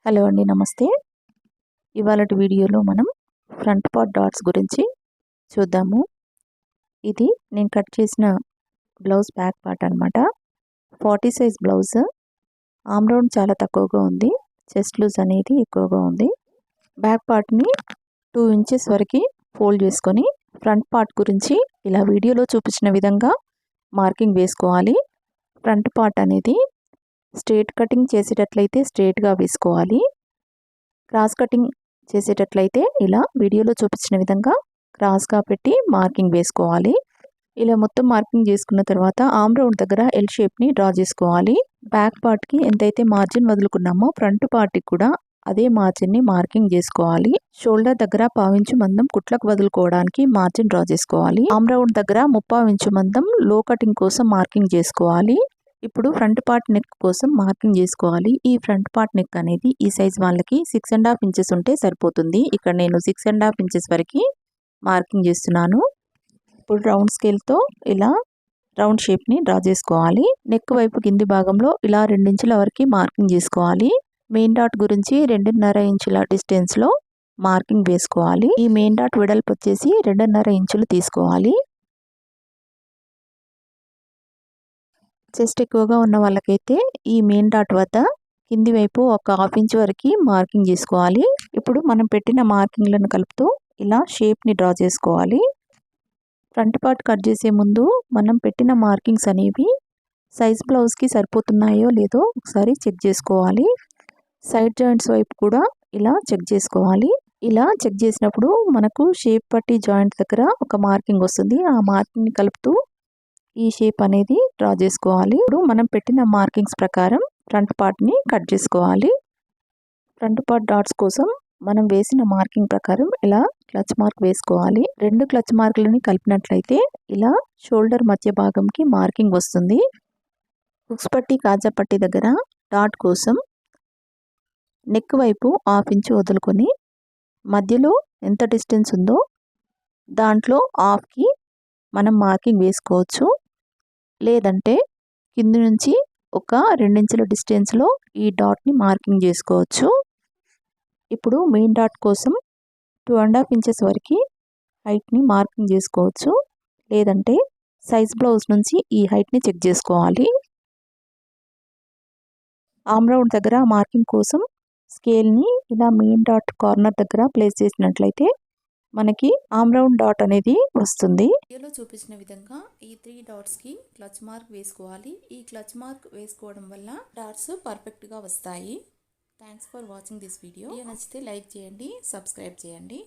Hello అండి, నమస్తే. ఇవాళటి వీడియోలో మనం ఫ్రంట్ పార్ట్ డాట్స్ గురించి చూద్దాము. ఇది నేను కట్ చేసిన బ్లౌజ్ బ్యాక్ పార్ట్ అనమాట. 40 సైజ్ బ్లౌజ్. ఆమ్ రౌండ్ చాలా తక్కువగా ఉంది, చెస్ట్ లూజ్ అనేది ఎక్కువగా ఉంది. బ్యాక్ పార్ట్ని 2 ఇంచెస్ వరకు ఫోల్డ్ చేసుకొని ఫ్రంట్ పార్ట్ గురించి ఇలా వీడియోలో చూపించిన విధంగా మార్కింగ్ వేసుకోవాలి. ఫ్రంట్ పార్ట్ అనేది స్ట్రేట్ కటింగ్ చేసేటట్లయితే స్ట్రేట్గా వేసుకోవాలి. క్రాస్ కటింగ్ చేసేటట్లయితే ఇలా వీడియోలో చూపించిన విధంగా క్రాస్గా పెట్టి మార్కింగ్ వేసుకోవాలి. ఇలా మొత్తం మార్కింగ్ చేసుకున్న తర్వాత ఆమ్ రౌండ్ దగ్గర ఎల్ షేప్ని డ్రా చేసుకోవాలి. బ్యాక్ పార్ట్కి ఎంతైతే మార్జిన్ వదులుకున్నామో ఫ్రంట్ పార్ట్కి కూడా అదే మార్జిన్ని మార్కింగ్ చేసుకోవాలి. షోల్డర్ దగ్గర 1/2 ఇంచు మందం కుట్లకు వదులుకోవడానికి మార్జిన్ డ్రా చేసుకోవాలి. ఆమ్ రౌండ్ దగ్గర 3/4 ఇంచు మందం లో కటింగ్ కోసం మార్కింగ్ చేసుకోవాలి. ఇప్పుడు ఫ్రంట్ పార్ట్ నెక్ కోసం మార్కింగ్ చేసుకోవాలి. ఈ ఫ్రంట్ పార్ట్ నెక్ అనేది ఈ సైజ్ వాళ్ళకి 6.5 ఇంచెస్ ఉంటే సరిపోతుంది. ఇక్కడ నేను 6.5 ఇంచెస్ వరకు మార్కింగ్ చేస్తున్నాను. ఇప్పుడు రౌండ్ స్కేల్తో ఇలా రౌండ్ షేప్ని డ్రా చేసుకోవాలి. నెక్ వైపు కింది భాగంలో ఇలా 2 ఇంచుల వరకు మార్కింగ్ చేసుకోవాలి. మెయిన్ డాట్ గురించి 2.5 ఇంచుల డిస్టెన్స్లో మార్కింగ్ వేసుకోవాలి. ఈ మెయిన్ డాట్ వెడల్పు వచ్చేసి 2.5 ఇంచులు తీసుకోవాలి. చెస్ట్ ఎక్కువగా ఉన్న వాళ్ళకైతే ఈ మెయిన్ డాట్ వద్ద కింది వైపు ఒక 1/2 ఇంచ్ వరకు మార్కింగ్ చేసుకోవాలి. ఇప్పుడు మనం పెట్టిన మార్కింగ్లను కలుపుతూ ఇలా షేప్ని డ్రా చేసుకోవాలి. ఫ్రంట్ పార్ట్ కట్ చేసే ముందు మనం పెట్టిన మార్కింగ్స్ అనేవి సైజ్ బ్లౌజ్కి సరిపోతున్నాయో లేదో ఒకసారి చెక్ చేసుకోవాలి. సైడ్ జాయింట్స్ వైపు కూడా ఇలా చెక్ చేసుకోవాలి. ఇలా చెక్ చేసినప్పుడు మనకు షేప్ పట్టి జాయింట్ దగ్గర ఒక మార్కింగ్ వస్తుంది. ఆ మార్కింగ్ని కలుపుతూ ఈ షేప్ అనేది డ్రా చేసుకోవాలి. ఇప్పుడు మనం పెట్టిన మార్కింగ్స్ ప్రకారం ఫ్రంట్ పార్ట్ని కట్ చేసుకోవాలి. ఫ్రంట్ పార్ట్ డాట్స్ కోసం మనం వేసిన మార్కింగ్ ప్రకారం ఇలా క్లచ్ మార్క్ వేసుకోవాలి. 2 క్లచ్ మార్కులని కలిపినట్లయితే ఇలా షోల్డర్ మధ్య భాగంకి మార్కింగ్ వస్తుంది. హుక్స్ పట్టి కాజా పట్టి దగ్గర డాట్ కోసం నెక్ వైపు 1/2 ఇంచు వదులుకొని మధ్యలో ఎంత డిస్టెన్స్ ఉందో దాంట్లో 1/2కి మనం మార్కింగ్ వేసుకోవచ్చు. లేదంటే కింది నుంచి ఒక 2 ఇంచుల డిస్టెన్స్లో ఈ డాట్ని మార్కింగ్ చేసుకోవచ్చు. ఇప్పుడు మెయిన్ డాట్ కోసం 2.5 ఇంచెస్ వరకు హైట్ని మార్కింగ్ చేసుకోవచ్చు. లేదంటే సైజ్ బ్లౌజ్ నుంచి ఈ హైట్ని చెక్ చేసుకోవాలి. ఆమ్ రౌండ్ దగ్గర మార్కింగ్ కోసం స్కేల్ని ఇలా మెయిన్ డాట్ కార్నర్ దగ్గర ప్లేస్ చేసినట్లయితే మనకి ఆమ్ రౌండ్ డాట్ అనేది వస్తుంది. వీడియోలో చూపించిన విధంగా ఈ 3 డాట్స్కి క్లచ్ మార్క్ వేసుకోవాలి. ఈ క్లచ్ మార్క్ వేసుకోవడం వల్ల డాట్స్ పర్ఫెక్ట్గా వస్తాయి. Thanks for watching this video. నచ్చితే లైక్ చేయండి, సబ్స్క్రైబ్ చేయండి.